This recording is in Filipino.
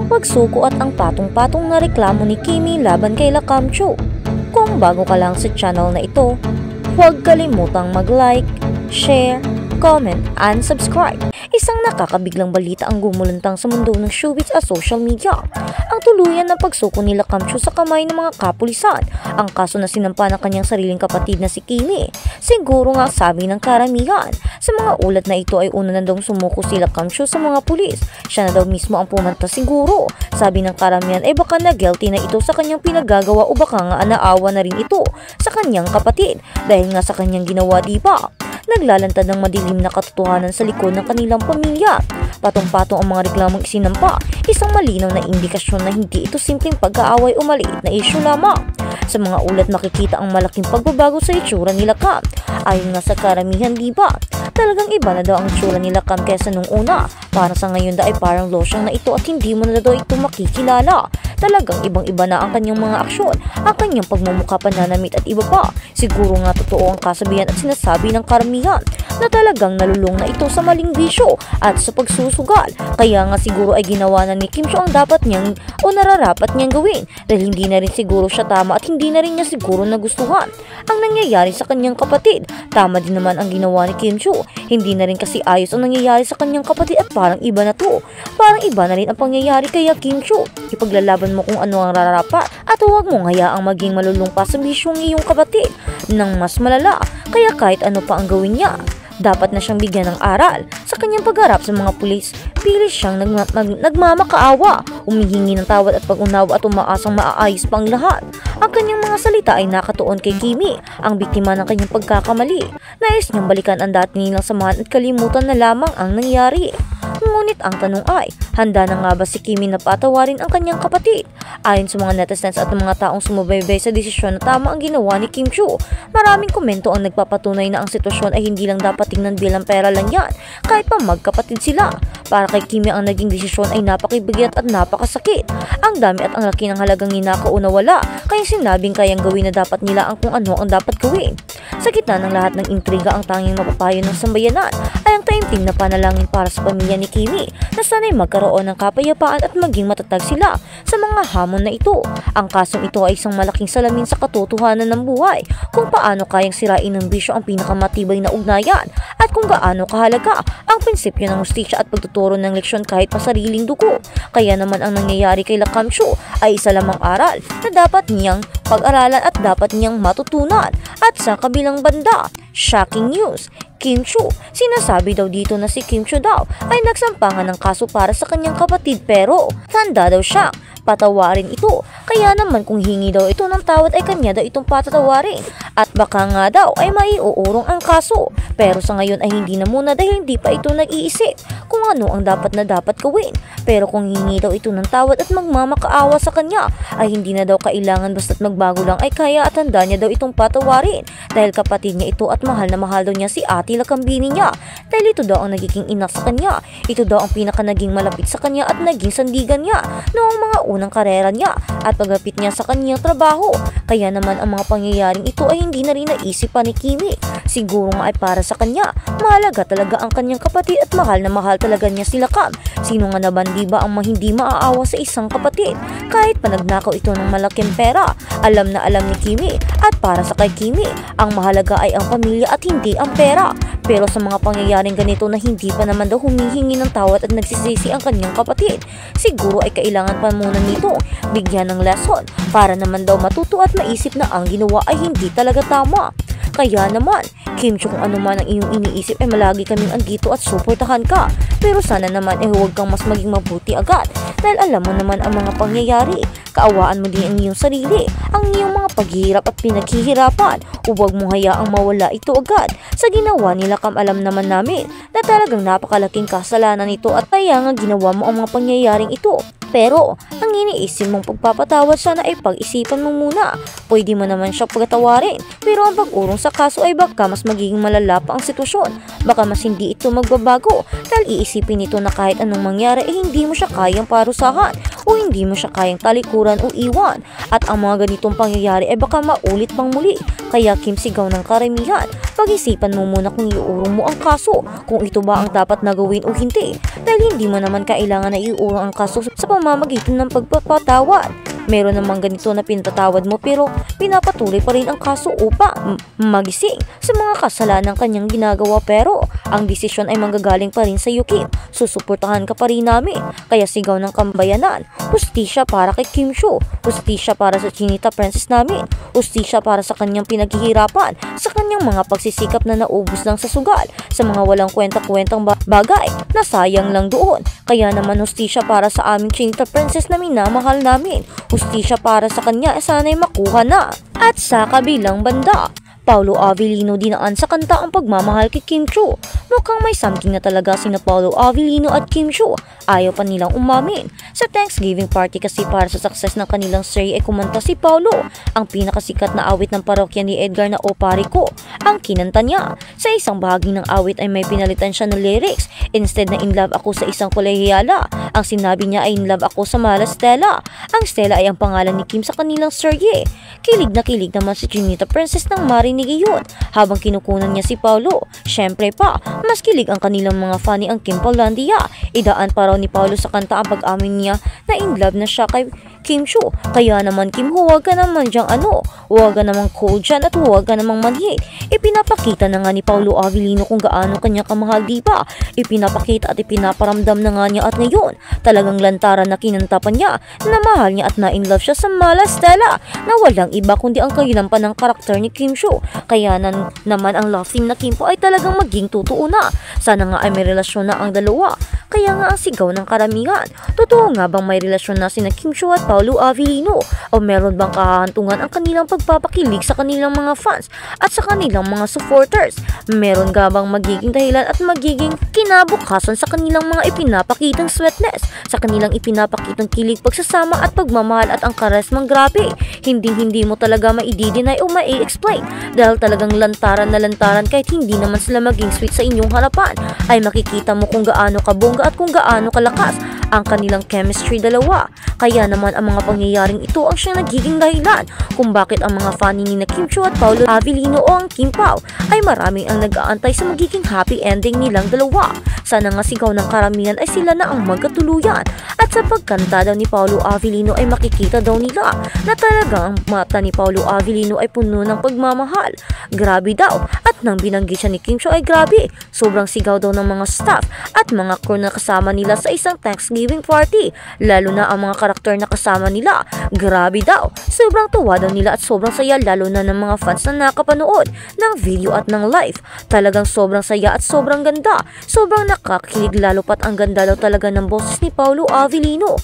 ang pagsuko at ang patong-patong na reklamo ni Kimi laban kay Lakam Cho. Kung bago ka lang sa channel na ito, huwag kalimutang mag-like, share, comment, and subscribe. Isang nakakabiglang balita ang gumulantang sa mundo ng showbiz at social media. Ang tuluyan ng pagsuko ni Lakam Cho sa kamay ng mga kapulisan, ang kaso na sinampa ng kanyang sariling kapatid na si Kimi. Siguro nga sabi ng karamihan, sa mga ulat na ito ay una na daw sumuko si Lakam Cho sa mga pulis. Siya na daw mismo ang pumunta siguro. Sabi ng karamihan ay baka na guilty na ito sa kanyang pinagagawa o baka nga naawa na rin ito sa kanyang kapatid dahil nga sa kanyang ginawa, diba? Naglalantad ng madilim na katotohanan sa likod ng kanilang pamilya. Patong-patong ang mga reklamong isinampa, isang malinaw na indikasyon na hindi ito simpleng pag-aaway o maliit na issue lamang. Sa mga ulat makikita ang malaking pagbabago sa itsura ni Lakam. Ayon nga sa karamihan, diba? Talagang iba na daw ang itsura ni Lakam kaysa nung una. Para sa ngayon ay parang losyang na ito at hindi mo na daw ito makikilala. Talagang ibang-iba na ang kanyang mga aksyon, ang kanyang pagmumukha, pananamit at iba pa. Siguro nga totoo ang kasabihan at sinasabi ng karamihan na talagang nalulung na ito sa maling bisyo at sa pagsusugal. Kaya nga siguro ay ginawa na ni Kim Cho ang dapat niyang o nararapat niyang gawin dahil hindi na rin siguro siya tama at hindi na rin niya siguro nagustuhan ang nangyayari sa kanyang kapatid. Tama din naman ang ginawa ni Kim Cho. Hindi na rin kasi ayos ang nangyayari sa kanyang kapatid at parang iba na to. Parang iba na rin ang pangyayari kaya Kim Cho. Ipaglalaban mo kung ano ang rarapat at huwag mong hayaang maging malulung pa sa bisyong iyong kapatid ng mas malala. Kaya kahit ano pa ang gawin niya, dapat na siyang bigyan ng aral. Sa kanyang pagharap sa mga pulis, pilit siyang nagmamakaawa, humihingi ng tawad at pag-unawa at umaasang maaayos pang lahat. Ang kanyang mga salita ay nakatuon kay Kimi, ang biktima ng kanyang pagkakamali. Nais niyang balikan ang dati nilang samahan at kalimutan na lamang ang nangyari. Ngunit ang tanong ay, handa na nga ba si Kimi na patawarin ang kanyang kapatid? Ayon sa mga netizens at mga taong sumubaybay sa desisyon na tama ang ginawa ni Kim Cho, maraming komento ang nagpapatunay na ang sitwasyon ay hindi lang dapat tingnan bilang pera lang yan, kahit pa magkapatid sila. Para kay Kimi ang naging desisyon ay napakabigat at napakasakit. Ang dami at ang laki ng halagang ninakaw na wala, kaya sinabing kayang gawin na dapat nila ang kung ano ang dapat gawin. Sa gitna ng lahat ng intriga, ang tanging mapapayo ng sambayanan ay ang taimtim na panalangin para sa pamilya ni Kimi na sana'y magkaroon ng kapayapaan at maging matatag sila sa mga hamon na ito. Ang kasong ito ay isang malaking salamin sa katotohanan ng buhay, kung paano kayang sirain ng bisyo ang pinakamatibay na ugnayan at kung gaano kahalaga ang prinsipyo ng hustisya at pagtuturo ng leksyon kahit pa sariling dugo. Kaya naman ang nangyayari kay Lakam Cho ay isa lamang aral na dapat niyang pag-aralan at dapat niyang matutunan. At sa kabilang banda, shocking news, Kim Cho. Sinasabi daw dito na si Kim Cho daw ay nagsampangan ng kaso para sa kanyang kapatid pero handa daw siya patawarin ito. Kaya naman kung hingi daw ito ng tawad ay kanya daw itong patatawarin. At baka nga daw ay maiuurong ang kaso. Pero sa ngayon ay hindi na muna dahil hindi pa ito nag-iisip kung ano ang dapat na dapat gawin. Pero kung hingi daw ito ng tawad at magmamakaawa sa kanya ay hindi na daw kailangan basta't magbago lang ay kaya at handa niya daw itong patawarin dahil kapatid niya ito at mahal na mahal daw niya si Ate Lakambini niya dahil ito daw ang nagiging ina sa kanya. Ito daw ang pinaka naging malapit sa kanya at naging sandigan niya noong mga unang karera niya at paglapit niya sa kanyang trabaho. Kaya naman ang mga pangyayaring ito ay hindi na rin naisip pa ni Kimi. Siguro nga ay para sa kanya, mahalaga talaga ang kanyang kapatid at mahal na mahal talaga niya si Lakam. Sino nga naman diba ang hindi maaawa sa isang kapatid? Kahit pa nagnakaw ito ng malaking pera, alam na alam ni Kimi at para sa kay Kimi, ang mahalaga ay ang pamilya at hindi ang pera. Pero sa mga pangyayaring ganito na hindi pa naman daw humihingi ng tawad at nagsisisi ang kanyang kapatid, siguro ay kailangan pa muna nito bigyan ng lesson para naman daw matuto at maisip na ang ginawa ay hindi talaga tama. Kaya naman, Kim Cho, kung ano man ang iyong iniisip ay malagi kaming andito at suportahan ka. Pero sana naman ay huwag kang mas maging mabuti agad dahil alam mo naman ang mga pangyayari. Kaawaan mo din ang iyong sarili, ang iyong mga paghihirap at pinaghihirapan. Huwag mong hayaang mawala ito agad. Sa ginawa nila Kam, alam naman namin na talagang napakalaking kasalanan ito at kaya nga ginawa mo ang mga pangyayaring ito. Pero, ang iniisip mong pagpapatawad sana ay pag-isipan mo muna. Pwede mo naman siya pagtawarin, pero ang pag-urong sa kaso ay baka mas magiging malala pa ang sitwasyon. Baka mas hindi ito magbabago dahil iisipin nito na kahit anong mangyari ay hindi mo siya kayang parusahan. o hindi mo siya kayang talikuran o iwan. At ang mga ganitong pangyayari ay baka maulit pang muli. Kaya Kim, sigaw ng karamihan, pag-isipan mo muna kung iuurong mo ang kaso, kung ito ba ang dapat na gawin o hindi. Dahil hindi mo naman kailangan na iuurong ang kaso sa pamamagitan ng pagpapatawad. Meron namang ganito na pinatatawad mo pero pinapatuloy pa rin ang kaso upang magising sa mga kasalanan kanyang ginagawa, pero ang desisyon ay manggagaling pa rin sa iyo, Kim. Susuportahan ka pa rin namin. Kaya sigaw ng kambayanan, hustisya para kay Kim Chiu, hustisya para sa Chinita Princess namin, hustisya para sa kanyang pinaghihirapan, sa kanyang mga pagsisikap na naubos lang sa sugal, sa mga walang kwenta-kwentang bagay na sayang lang doon. Kaya naman hustisya para sa aming Chinita Princess na minamahal namin, hustisya para sa kanya, sana'y makuha na. At sa kabilang banda, Paolo Avellino dinaan sa kanta ang pagmamahal kay Kim Chiu. Mukhang may something na talaga sina Paolo Avellino at Kim Chiu. Ayaw pa nilang umamin. Sa Thanksgiving party kasi para sa success ng kanilang serie ay kumanta si Paolo ang pinakasikat na awit ng parokya ni Edgar na O Pare Ko. Ang kinanta niya. Sa isang bahagi ng awit ay may pinalitan siya ng lyrics. Instead na in love ako sa isang kolehiyala, ang sinabi niya ay in love ako sa Mala Stella. Ang Stella ay ang pangalan ni Kim sa kanilang serye. Kilig na kilig naman si Chinita Princess nang marinig iyon habang kinukunan niya si Paolo. Syempre pa, mas kilig ang kanilang mga funny ang Kim Paulandia. Idaan pa raw ni Paolo sa kanta ang pag-amin niya na in love na siya kay Kim Chiu. Kaya naman Kim, huwag ka naman dyang huwag ka namang cold dyan at huwag ka namang manhid. Ipinapakita na nga ni Paolo Avellino kung gaano kanya kamahal, diba? Ipinapakita at ipinaparamdam na nga niya at ngayon talagang lantaran na kinantapan niya na mahal niya at na-in love siya sa Mala Stella na walang iba kundi ang kahilampan ng karakter ni Kim Chiu. Kaya naman ang love team na Kim po ay talagang maging totoo na. Sana nga ay may relasyon na ang dalawa. Kaya nga ang sigaw ng karamihan, totoo nga bang may relasyon na sina Kim Chiu at Paolo Avellino? O meron bang kahahantungan ang kanilang pagpapakilig sa kanilang mga fans at sa kanilang mga supporters? Meron nga bang magiging dahilan at magiging kinabukasan sa kanilang mga ipinapakitang sweetness, sa kanilang ipinapakitang kilig, pagsasama at pagmamahal at ang karesmang grabe? Hindi mo talaga maidideny o mai-explain dahil talagang lantaran na lantaran. Kahit hindi naman sila maging sweet sa inyong harapan ay makikita mo kung gaano kabongga at kung gaano kalakas ang kanilang chemistry dalawa. Kaya naman ang mga pangyayaring ito ang siyang nagiging dahilan kung bakit ang mga funny ni na Kim Chiu at Paolo Avellino o ang Kim Pao ay maraming ang nag-aantay sa magiging happy ending nilang dalawa. Sana nga sigaw ng karamihan ay sila na ang magkatuluyan. At sa pagkanta daw ni Paolo Avellino ay makikita daw nila na talagang ang mata ni Paolo Avellino ay puno ng pagmamahal. Grabe daw. At nang binanggit siya ni Kim Chiu ay grabe. Sobrang sigaw daw ng mga staff at mga crew na kasama nila sa isang Thanksgiving party. Lalo na ang mga karakter na kasama nila. Grabe daw. Sobrang tuwa daw nila at sobrang saya lalo na ng mga fans na nakapanood ng video at ng live. Talagang sobrang saya at sobrang ganda. Sobrang nakakilig lalo pat ang ganda daw talaga ng boses ni Paolo Avellino.